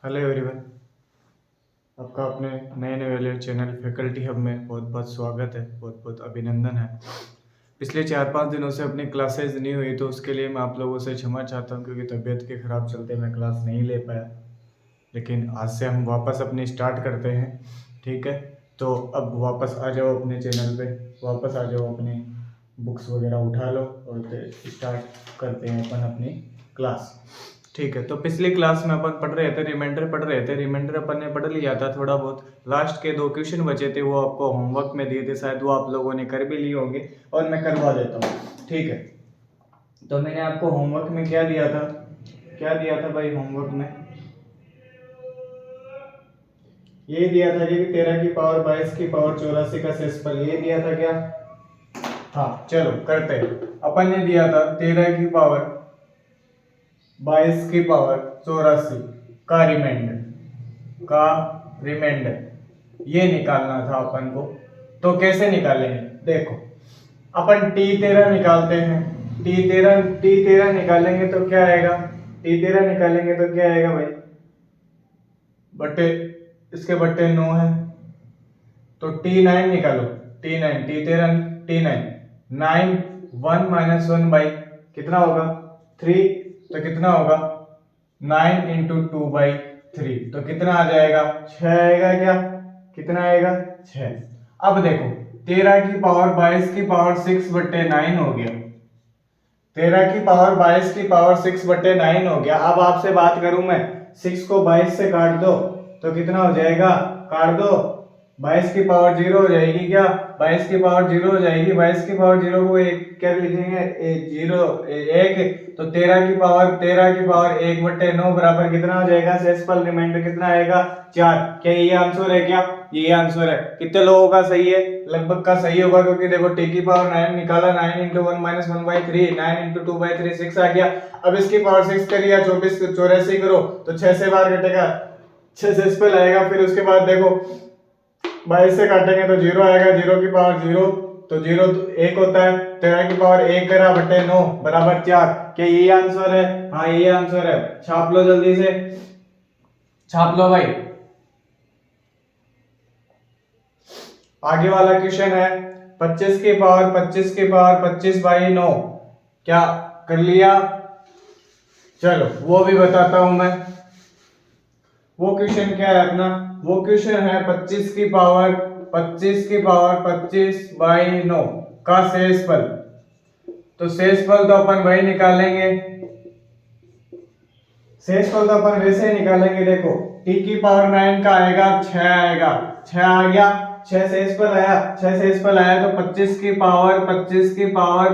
Hello everyone. आपका अपने नए नए वाले चैनल फैकल्टी हब में बहुत बहुत स्वागत है, बहुत बहुत अभिनंदन है। पिछले 4-5 दिनों से अपनी क्लासेज नहीं हुई तो उसके लिए मैं आप लोगों से क्षमा चाहता हूं, क्योंकि तबीयत के ख़राब चलते मैं क्लास नहीं ले पाया। लेकिन आज से हम वापस अपनी स्टार्ट करते हैं, ठीक है। तो अब वापस आ जाओ अपने चैनल पे, वापस आ जाओ, अपनी बुक्स वगैरह उठा लो और स्टार्ट करते हैं अपन अपनी क्लास, ठीक है। तो पिछली क्लास में अपन पढ़ रहे थे रिमाइंडर अपन ने पढ़ लिया था थोड़ा बहुत। लास्ट के 2 क्वेश्चन बचे थे, वो आपको होमवर्क में दिए थे, शायद वो आप लोगों ने कर भी लिए होंगे और मैं करवा देता हूँ, ठीक है। तो मैंने आपको होमवर्क में क्या दिया था, भाई होमवर्क में ये दिया था कि 13 की पावर 22 की पावर 84 का शेषफल, ये दिया था क्या? हाँ, चलो करते हैं। अपन ने दिया था 13 की पावर 22 की पावर 84 का रिमाइंडर ये निकालना था अपन को। तो कैसे निकालेंगे, देखो अपन T13 निकालते हैं। T13 निकालेंगे तो क्या आएगा? भाई, बटे इसके बटे 9 है, तो T9 निकालो। T13 T9 9 1 माइनस 1 बाई कितना होगा 3, तो कितना होगा 9 इंटू 2 बाई 3, तो कितना आ जाएगा 6 आएगा क्या? कितना आएगा 6। अब देखो 13 की पावर 22 की पावर 6 बट्टे 9 हो गया। 13 की पावर 22 की पावर 6 बट्टे 9 हो गया। अब आपसे बात करूं मैं, 6 को 22 से काट दो तो कितना हो जाएगा? काट दो, 22 की पावर 0 हो जाएगी क्या? 22 की पावर 0 हो जाएगी। 22 की पावर 0 को एक क्या लिखेंगे? 0 1, तो 13 की पावर 1 बट्टे 9 बराबर कितना हो जाएगा? शेषफल रिमाइंडर कितना आएगा? 4। क्या ये आंसर है? क्या ये आंसर है? कितने लोगों का सही है? लगभग का सही होगा, क्योंकि देखो टी की पावर 9 निकाला, 9 into 1 minus 1 by 3, 9 into 2 by 3 6 आ गया। अब इसकी पावर 6 करिए, 24 84 करो तो 6 से बाहर कटेगा, 6 से इस पे लाएगा। फिर उसके बाद देखो 22 से काटेंगे तो 0 आएगा, 0 की पावर 0 तो 0 तो 1 होता है। 13 की पावर 1 करा बटे 9 बराबर 4। क्या यही आंसर है? हाँ यही आंसर है। छाप लो, जल्दी से छाप लो भाई। आगे वाला क्वेश्चन है 25 की पावर 25 बाई 9, क्या कर लिया? चलो वो भी बताता हूं मैं। वो क्वेश्चन क्या है अपना? वो क्वेश्चन है 25 की पावर 25 बाई 9 का शेषफल। तो शेषफल तो अपन वही निकालेंगे, वैसे ही निकालेंगे। देखो t की पावर 9 का आएगा 6 आएगा, 6 आ गया, 6 शेषफल आया तो 25 की पावर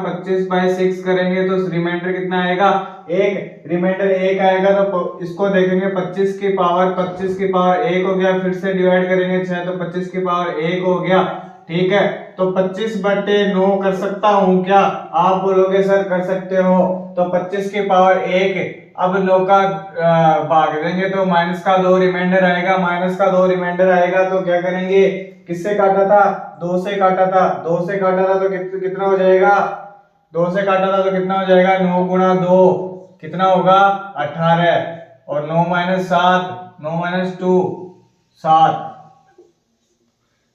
25 बाई 6 करेंगे तो रिमाइंडर कितना आएगा? 1। रिमाइंडर 1 आएगा तो इसको देखेंगे 25 की पावर 1 हो गया, फिर से डिवाइड करेंगे 6 तो 25 की पावर 1 हो गया, ठीक है। तो 25 बटे 9 कर सकता हूं क्या? आप बोलोगे सर कर सकते हो, तो 25 की पावर 1, अब 9 का भाग देंगे तो माइनस का 2 रिमाइंडर आएगा, तो क्या करेंगे? किससे काटा था? 2 से काटा था, तो कितना हो जाएगा? 2 से काटा था तो कितना हो जाएगा? 9 गुणा 2 कितना होगा? 18, और 9 माइनस 7, 9 माइनस 2 7,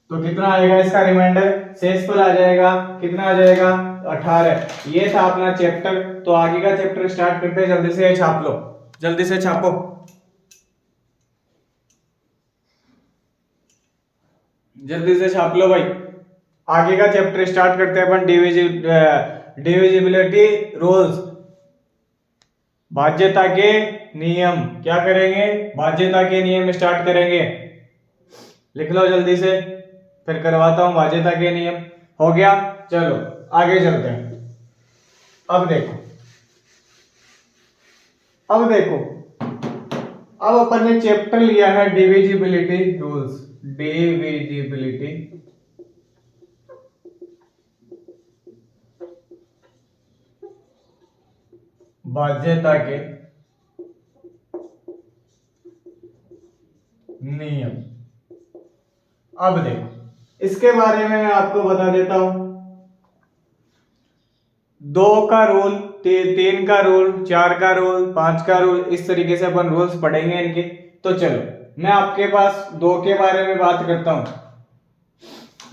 तो कितना आएगा इसका रिमाइंडर? शेषफल आ जाएगा, कितना आ जाएगा? 18। ये था अपना चैप्टर। तो आगे का चैप्टर स्टार्ट करते हैं, जल्दी से छाप लो, जल्दी से छापो, जल्दी से छाप लो भाई। आगे का चैप्टर स्टार्ट करते हैं अपन, डिविजिबिलिटी रूल्स, भाज्यता के नियम। क्या करेंगे? भाज्यता के नियम स्टार्ट करेंगे। लिख लो जल्दी से, फिर करवाता हूं भाज्यता के नियम। हो गया, चलो आगे चलते हैं। अब देखो अब अपन ने चैप्टर लिया है डिविजिबिलिटी रूल्स, भाज्यता के नियम। अब देखो इसके बारे में मैं आपको बता देता हूं। 2 का रूल, 3 का रूल, 4 का रूल, 5 का रूल, इस तरीके से अपन रूल्स पढ़ेंगे इनके, तो चलो मैं आपके पास 2 के बारे में बात करता हूँ।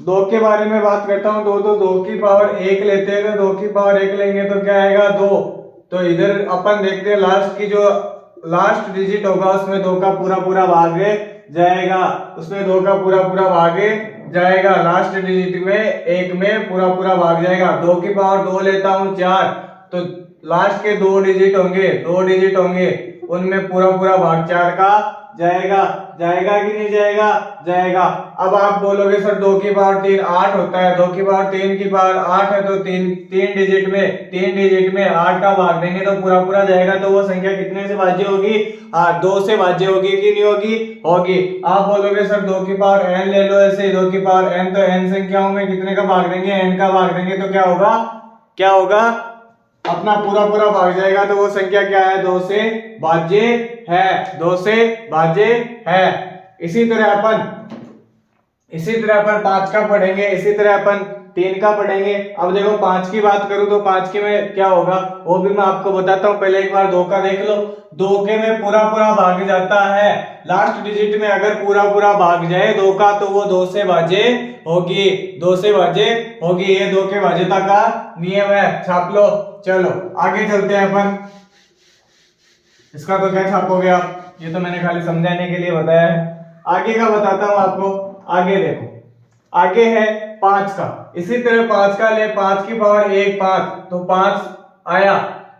2 के बारे में बात करता हूँ। 2 की पावर 1 लेते हैं तो 2 की पावर 1 लेंगे तो क्या आएगा 2। तो इधर अपन देखते हैं लास्ट की जो लास्ट डिजिट होगा उसमें 2 का पूरा पूरा भाग जाएगा, उसमें 2 का पूरा पूरा भाग जाएगा, लास्ट डिजिट में 1 में पूरा पूरा भाग जाएगा। 2 की पावर 2 लेता हूँ 4, तो लास्ट के 2 डिजिट होंगे उनमें पूरा पूरा भाग 4 का जाएगा। जाएगा कि नहीं जाएगा? जाएगा। अब आप बोलोगे सर 2 की पावर 3 8 होता है, 2 की पावर 3 की पावर 8 है, तो तीन डिजिट में 8 का भाग देंगे तो पूरा पूरा जाएगा। तो वो संख्या कितने से भाज्य होगी? 2 से भाज्य होगी कि नहीं होगी? होगी। आप बोलोगे सर 2 की पावर n ले लो, ऐसे 2 की पावर n, तो n संख्याओं में कितने का भाग देंगे? n का भाग देंगे तो क्या होगा? अपना पूरा पूरा भाग जाएगा। तो वो संख्या क्या है? 2 से भाज्य है, 2 से भाज्य है। इसी तरह अपन 5 का पढ़ेंगे, इसी तरह अपन 3 का पढ़ेंगे। अब देखो 5 की बात करूं तो 5 के में क्या होगा वो भी मैं आपको बताता हूं। पहले एक बार 2 का देख लो। 2 के में पूरा पूरा भाग जाता है, लास्ट डिजिट में अगर पूरा पूरा भाग जाए 2 का तो वो 2 से भाज्य होगी, 2 से भाज्य होगी। ये 2 के भाज्यता का नियम है, छाप लो। चलो आगे चलते हैं अपन। इसका तो क्या छापोगे आप, ये तो मैंने खाली समझाने के लिए बताया है। आगे का बताता हूं आपको। आगे देखो, आगे है 5 का। इसी तरह 5 का ले, 5 की पावर 1 5, तो 5 आया।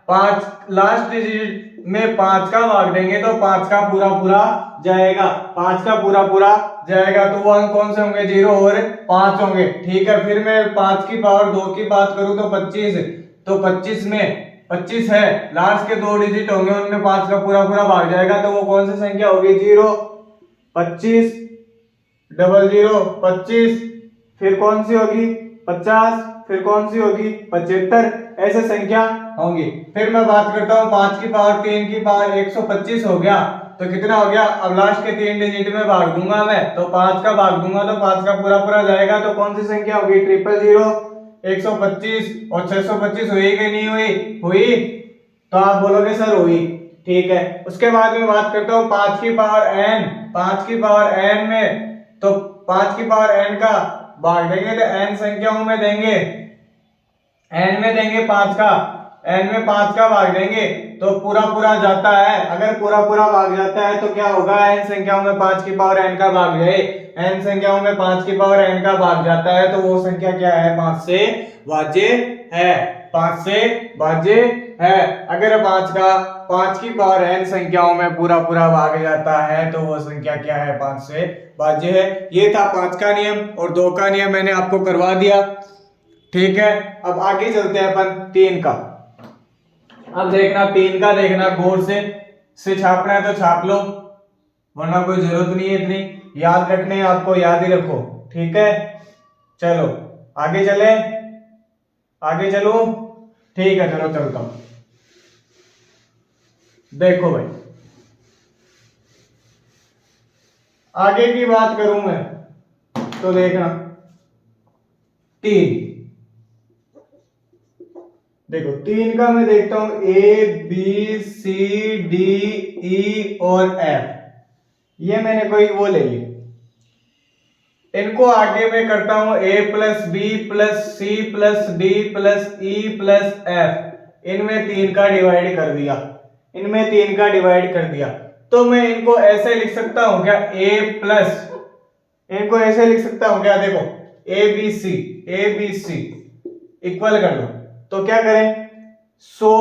5 लास्ट डिजिट में 5 का भाग देंगे तो 5 का पूरा पूरा जाएगा, 5 का पूरा पूरा जाएगा। तो वो अंक कौन से होंगे? 0 और 5 होंगे। ठीक है, फिर मैं 5 की पावर 2 की बात करूं तो 25, तो 25 में 25 है, लास्ट के 2 डिजिट होंगे उनमें 5 का पूरा पूरा भाग जाएगा। तो वो कौन सी संख्या होगी? 0 25 00 25, फिर कौन सी होगी? 50, फिर कौन सी होगी? 75। ऐसे संख्या होंगी। फिर मैं बात करता हूँ 5 की पावर 3 की पावर 125 हो गया, तो कितना हो गया? अब लास्ट के 3 डिजिट में भाग दूंगा मैं, तो 5 का भाग दूंगा तो 5 का पूरा पूरा जाएगा। तो कौन सी संख्या होगी? 000 125 और 625 हुई कि नहीं हुई? हुई। तो आप बोलोगे सर हुई। ठीक है, उसके बाद में बात करता हूँ 5 की पावर n। 5 की पावर n में, तो 5 की पावर n का भाग देंगे तो n संख्याओं में देंगे, n में देंगे 5 का, n में 5 का भाग देंगे तो पूरा पूरा जाता है। अगर पूरा पूरा भाग जाता है तो क्या होगा? n संख्याओं में 5 की पावर n का भाग जाए, n संख्याओं में 5 की पावर n का भाग जाता है तो वो संख्या क्या है? 5 से भाज्य है, 5 से भाज्य है। अगर 5 की पावर n संख्याओं में पूरा पूरा भाग जाता है तो वो संख्या क्या है? 5 से भाज्य है। ये था 5 का नियम और 2 का नियम मैंने आपको करवा दिया। ठीक है, अब आगे चलते हैं अपन 3 का। अब देखना 3 का, देखना गौर से छापना है तो छाप लो, वरना कोई जरूरत नहीं है इतनी याद रखने, आपको याद ही रखो। ठीक है, चलो आगे चले, आगे चलो। ठीक है, चलो चलता हूं। देखो भाई, आगे की बात करूं मैं तो देखना 3, देखो 3 का मैं देखता हूं A B C D E और एफ, ये मैंने कोई वो ले ली। इनको आगे मैं करता हूं A plus B plus C plus D plus E plus F, इनमें 3 का डिवाइड कर दिया, इनमें 3 का डिवाइड कर दिया। तो मैं इनको ऐसे लिख सकता हूं क्या? ए प्लस, इनको ऐसे लिख सकता हूं क्या? देखो ए बी सी इक्वल कर लो तो क्या करें? 100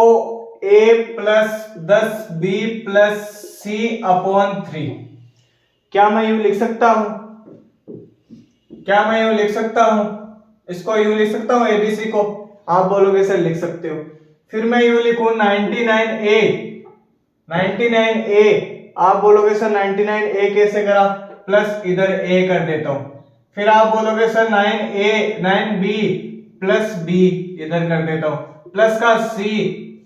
ए प्लस 10 बी प्लस सी अपॉन 3। क्या मैं यूं लिख सकता हूं? क्या मैं यूं लिख सकता हूं? इसको यूं लिख सकता हूं एबीसी को? आप बोलोगे सर लिख सकते हो। फिर मैं यूं लिखूं 99 ए, आप बोलोगे सर 99 ए कैसे करा? प्लस इधर ए कर देता हूं। फिर आप बोलोगे सर 9 बी प्लस बी इधर कर देता हूं, प्लस का सी,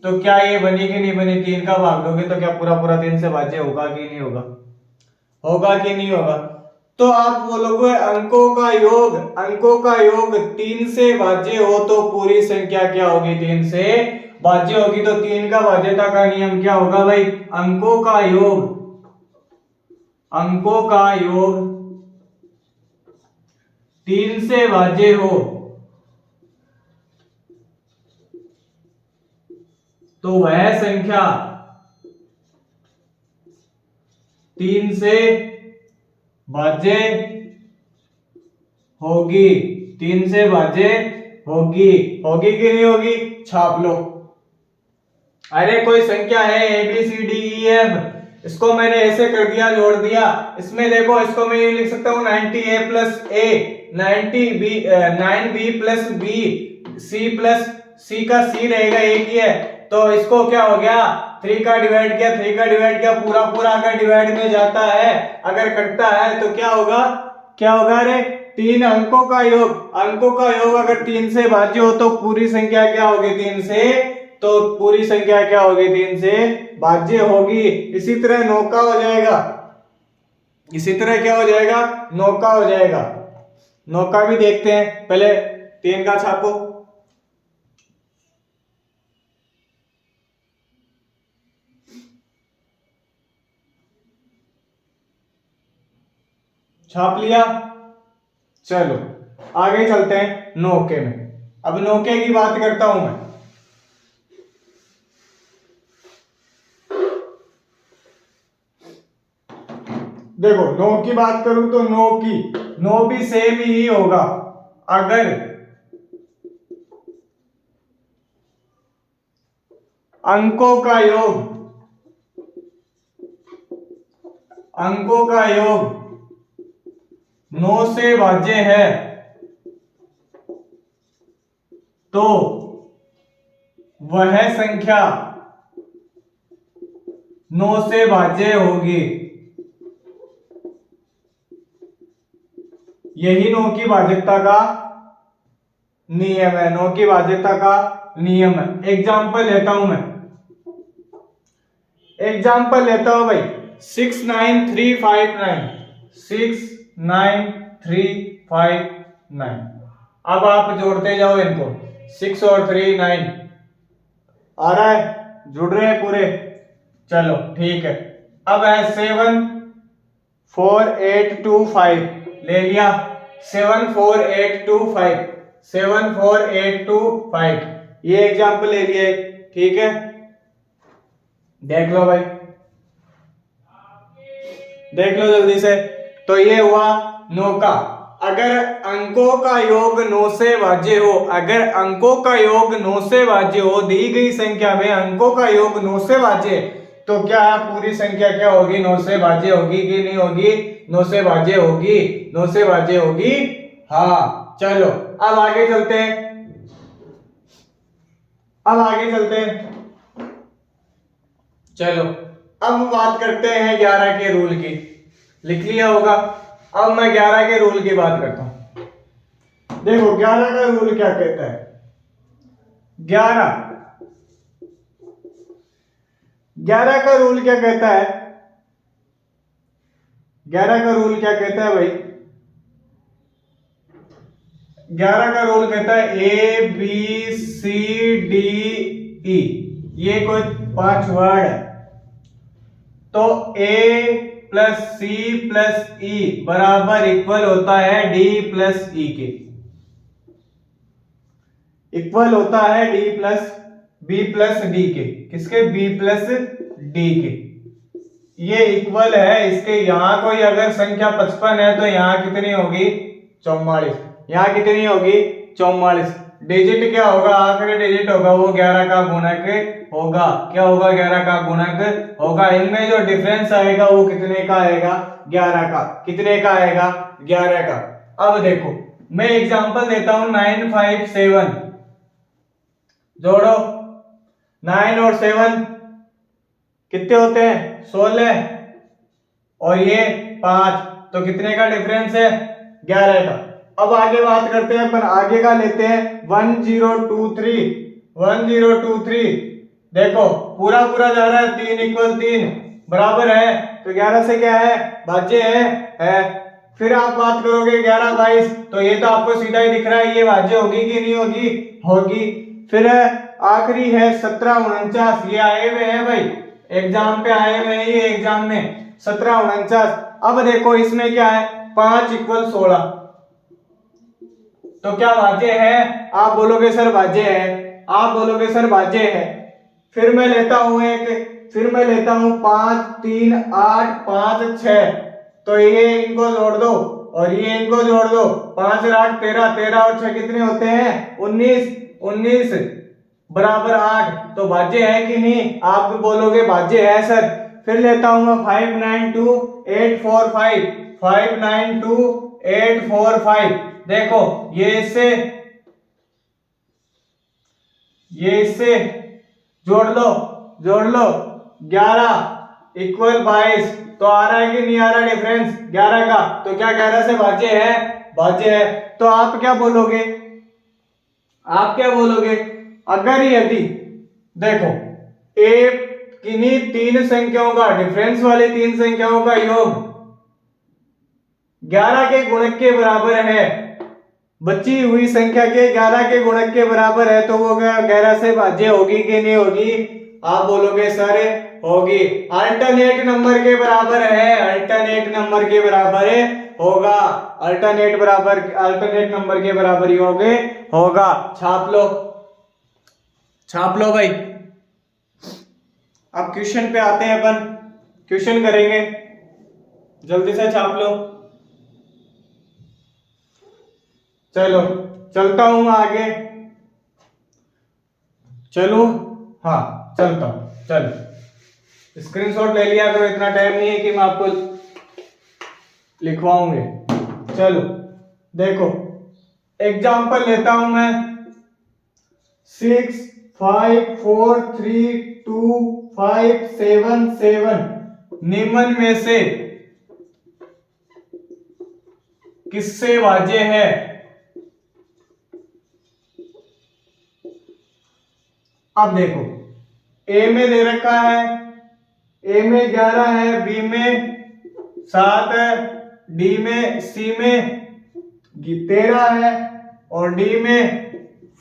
तो क्या ये बनी कि नहीं बनी? 3 का भाग दोगे तो क्या पूरा पूरा 3 से भाज्य होगा कि नहीं होगा? होगा कि नहीं होगा? तो आप बोलोगे अंकों का योग 3 से भाज्य हो तो पूरी संख्या क्या होगी? 3 से भाज्य होगी। तो 3 का भाज्यता का नियम क्या होगा भाई? अंकों का योग अंकों का योग 3 से भाज्य हो तो वह संख्या 3 से भाज्य होगी। 3 से भाज्य होगी। होगी कि नहीं होगी? छाप लो। अरे कोई संख्या है ABCDEF, इसको मैंने ऐसे कर दिया, जोड़ दिया। इसमें देखो, इसको मैं ये लिख सकता हूँ 90A plus A, 9B plus B, C plus C का C रहेगा, एक ही है। तो इसको क्या हो गया, 3 का डिवाइड किया, 3 का डिवाइड किया, पूरा पूरा अगर डिवाइड में जाता है, अगर कटता है तो क्या होगा? क्या होगा? अरे 3 अंकों का योग, अंकों का योग अगर 3 से भाज्य हो तो पूरी संख्या क्या होगी? 3 से, तो पूरी संख्या क्या होगी? 3 से भाज्य होगी। इसी तरह 9 का हो जाएगा। इसी तरह क्या हो जाएगा? 9 का हो जाएगा। 9 का भी देखते हैं, पहले 3 का छापो। छाप लिया। चलो आगे चलते हैं नौके में। अब नौके की बात करता हूं मैं। देखो 9 की बात करूं तो 9 भी सेम ही होगा। अगर अंकों का योग 9 से भाज्य है तो वह संख्या 9 से भाज्य होगी। यही 9 की भाज्यता का नियम है। 9 की भाज्यता का नियम है। एग्जाम्पल लेता हूं मैं, एग्जाम्पल लेता हूं भाई, 69359, 69359। अब आप जोड़ते जाओ इनको, 6 और 3 9 आ रहा है, जुड़ रहे हैं पूरे। चलो ठीक है। अब है 74825, ले लिया 74825, 74825, ये एग्जाम्पल ले लिया। ठीक है, देख लो भाई, देख लो जल्दी से। तो ये हुआ 9 का। अगर अंकों का योग 9 से भाज्य हो, अगर अंकों का योग 9 से भाज्य हो, दी गई संख्या में अंकों का योग 9 से भाज्य, तो क्या पूरी संख्या क्या होगी? 9 से भाज्य होगी कि नहीं होगी? 9 से भाज्य होगी। 9 से भाज्य होगी, हाँ। चलो अब आगे चलते हैं, अब आगे चलते हैं। चलो अब बात करते हैं 11 के रूल की। लिख लिया होगा। अब मैं 11 के रूल की बात करता हूं। देखो 11 का रूल क्या कहता है? 11 का रूल क्या कहता है? 11 का रूल क्या कहता है भाई? 11 का रूल कहता है ABCDE, ये कोई 5 वर्ड है। तो A plus C plus E बराबर इक्वल होता है D प्लस E के। इक्वल होता है D plus B plus D के। किसके? B प्लस D के। ये इक्वल है इसके। यहां कोई अगर संख्या 55 है तो यहां कितनी होगी? 44। यहां कितनी होगी? 44। डिजिट क्या होगा? आखिरी डिजिट होगा वो 11 का गुणक होगा। क्या होगा? 11 का गुणक होगा। इनमें जो डिफरेंस आएगा वो कितने का आएगा? 11 का। कितने का आएगा? 11 का। अब देखो मैं एग्जांपल देता हूं, 957 जोड़ो। 9 और 7 कितने होते हैं? 16। और ये 5, तो कितने का डिफरेंस है? 11 का। अब आगे बात करते हैं, पर आगे का लेते हैं 1023। 1023 देखो पूरा पूरा जा रहा है, 3 इक्वल 3 बराबर है, तो 11 से क्या है? भाज्य है। फिर आप बात करोगे 11 22, तो ये तो आपको सीधा ही दिख रहा है, ये भाज्य होगी कि नहीं होगी? होगी। फिर आखिरी है 1749, ये आए हुए हैं भाई, एग्जाम पे आए हुए हैं ये, एग्जाम में 17 अब देखो इसमें क्या है, 5 = 16, तो क्या भाज्य है? आप बोलोगे सर भाज्य है, आप बोलोगे सर भाज्य है। फिर मैं लेता हूं 5 3 8 5 6, तो ये इनको जोड़ दो और ये इनको जोड़ दो, 5 और 8 13, 13 और 6 कितने होते हैं? 19, 19 बराबर 8, तो भाज्य है कि नहीं? आप भी बोलोगे भाज्य है सर। फिर लेता हूं मैं 5 9 2 8 4 5, 5 9 2 8 4 5, देखो ये इससे जोड़ लो 11 = 22, तो आ रहा है कि नहीं आ रहा डिफरेंस 11 का? तो क्या 11 से भाज्य है? भाज्य है। तो आप क्या बोलोगे? अगर यदि देखो किन्हीं 3 संख्याओं का डिफरेंस वाली 3 संख्याओं का योग 11 के गुणक के बराबर है, बची हुई संख्या के 11 के गुणक के बराबर है, तो वो 11 से भाज्य होगी कि नहीं होगी? आप बोलोगे सर होगी। अल्टरनेट नंबर के बराबर है, अल्टरनेट नंबर के बराबर होगा, अल्टरनेट नंबर के बराबर योग होगा। छाप लो भाई। अब क्वेश्चन पे आते हैं, अपन क्वेश्चन करेंगे, जल्दी से छाप लो। चलो चलता हूं आगे, चलो हाँ चलता हूं, चलो स्क्रीनशॉट ले लिया करो, इतना टाइम नहीं है कि मैं आपको लिखवाऊंगे। चलो देखो एग्जांपल लेता हूं मैं 6 5 4 3 2 5 7 7, निम्न में से किससे भाज्य है? अब देखो ए में दे रखा है, ए में 11 है, बी में 7 है, डी में सी में 13 है और डी में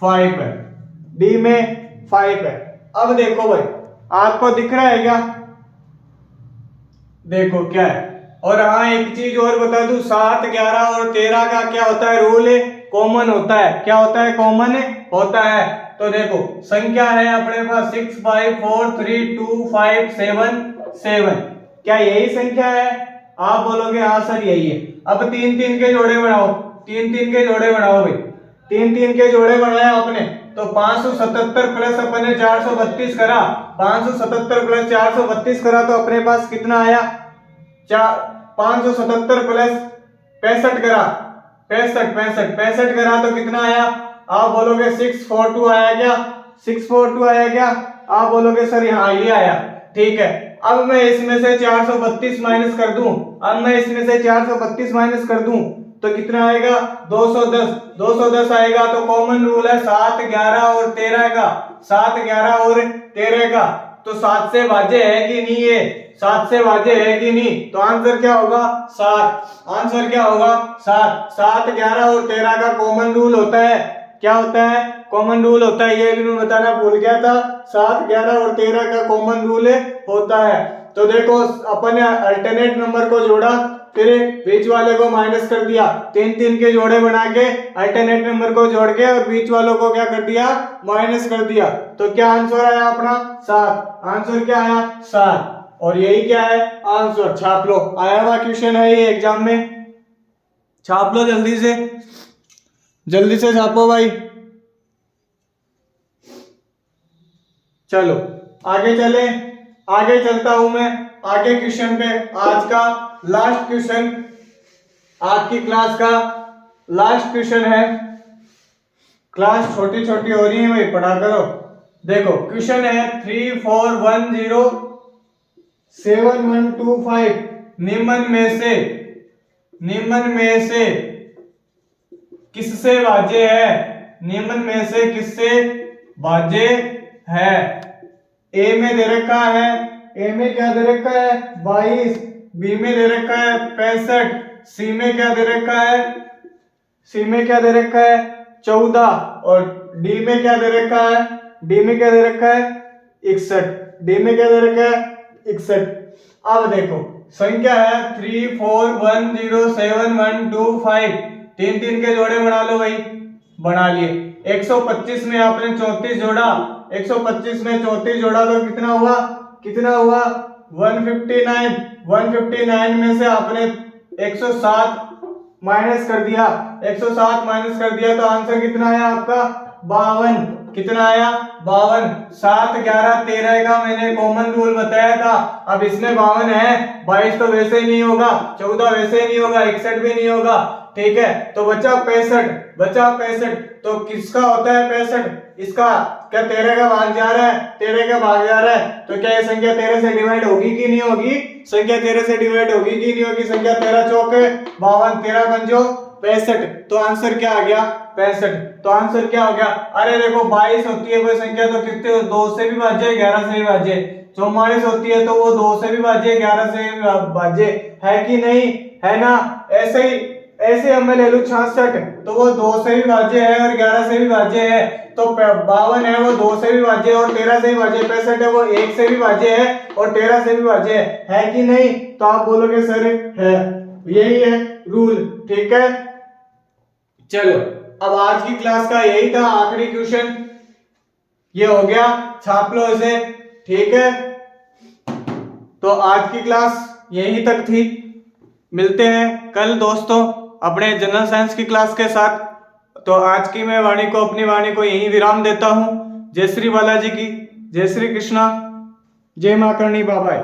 5 है, अब देखो भाई आपको दिख रहा है क्या? देखो क्या है। और हाँ एक चीज और बता दूं, 7 11 और 13 का क्या होता है? रूल कॉमन होता है। क्या होता है? कॉमन होता है। तो देखो संख्या है अपने पास 6 5 4 3 2 5 7 7, क्या यही संख्या है? आप बोलोगे हाँ सर यही है। अब 3 3 के जोड़े बनाओ, 3 3 के जोड़े बनाओ भाई, 3 3 के जोड़े बनाए आपने, तो 577 प्लस अपने 432 करा, 577 प्लस 432 करा, तो अपने पास कितना आया? 577 प्लस 65 करा, 65 करा तो कितना आया? आप बोलोगे 642 आया क्या? 642 आया क्या? आप बोलोगे सर हाँ ये आया। ठीक है, अब मैं इसमें से 432 माइनस कर दूं, तो कितना आएगा? 210 आएगा। तो कॉमन रूल है 7 11 और 13 का, 7 11 और 13 का, तो 7 से भाज्य है कि नहीं? ये 7 से भाज्य है कि नहीं? तो आंसर क्या होगा? 7। आंसर क्या होगा? 7। 7 11 और 13 का कॉमन रूल होता है। क्या होता है? कॉमन रूल होता है, ये भी मैं बताना भूल गया था। 7 11 और 13 का कॉमन रूल होता है। तो देखो अपन ने अल्टरनेट नंबर को जोड़ा, फिर बीच वाले को माइनस कर दिया, 3 3 के जोड़े बना के अल्टरनेट नंबर को जोड़ के और बीच वालों को क्या कर दिया? माइनस कर दिया। तो क्या आंसर आया अपना? 7। आंसर क्या आया? 7। और यही क्या है? आंसर। छाप लो, आया हुआ क्वेश्चन है ये एग्जाम में, छाप लो जल्दी से छापो भाई। चलो आगे चलता हूं मैं आगे क्वेश्चन पे। आज का लास्ट क्वेश्चन, आज की क्लास का लास्ट क्वेश्चन है। क्लास छोटी छोटी हो रही है भाई, पढ़ा करो। देखो क्वेश्चन है 3 4 1 0 7 1 2 5, निम्न में से किससे भाज्य है? निम्न में से किससे भाज्य है? ए में दे रखा है, ए में क्या दे रखा है? 22, बी में दे रखा है 65, सी में क्या दे रखा है? 14, और डी में क्या दे रखा है? 61, डी में क्या दे रखा है? 61। अब देखो संख्या है 3410712 तीन तीन के जोड़े बना लो भाई, बना लिए। 125 में आपने 34 जोड़ा, 125 में 34 जोड़ा तो कितना हुआ, कितना हुआ 159। 159 में से आपने 107 माइनस कर दिया, 107 माइनस कर दिया तो आंसर कितना आया आपका 52। कितना आया 52। 7 11 13 का मैंने कॉमन रूल बताया था। अब इसमें 52 है, 22 तो वैसे ही नहीं होगा, 14 वैसे ही नहीं होगा, 61 भी नहीं होगा, ठीक है। तो बचा 65, बचा 65। तो किसका होता है 65, इसका। क्या 13 का भाग जा रहा है, 13 का भाग जा रहा है, तो क्या ये संख्या 13 से डिवाइड होगी कि नहीं होगी, संख्या 13 से डिवाइड होगी कि नहीं होगी। संख्या 13 चौके 52, 13 पंजो 65, तो आंसर क्या आ गया 65। तो आंसर क्या हो गया, अरे देखो 22 होती है कोई संख्या तो कितने 2 से भी भाज्य, 11 से भी भाज्य। 44 होती है तो वो 2 से भी भाज्य, 11 से भी भाज्य है कि नहीं, है ना। ऐसे ही ऐसे हम मैं ले लूं 66 तो वो 2 से भी भाज्य है और 11 से भी भाज्य है। तो 52 है वो 2 से भी भाज्य और 13 से भी भाज्य। 65 है वो 1 से भी भाज्य है और 13 से भी भाज्य है कि नहीं। तो आप बोलोगे सर है, यही है रूल, ठीक है। चलो अब आज की क्लास का यही था आखिरी क्वेश्चन, ये हो गया, छाप लो इसे, ठीक है। तो आज की क्लास यही तक थी, मिलते हैं कल दोस्तों अपने जनरल साइंस की क्लास के साथ। तो आज की मैं अपनी वाणी को यही विराम देता हूं। जय श्री बालाजी की, जय श्री कृष्णा, जय मां करणी बाबाई।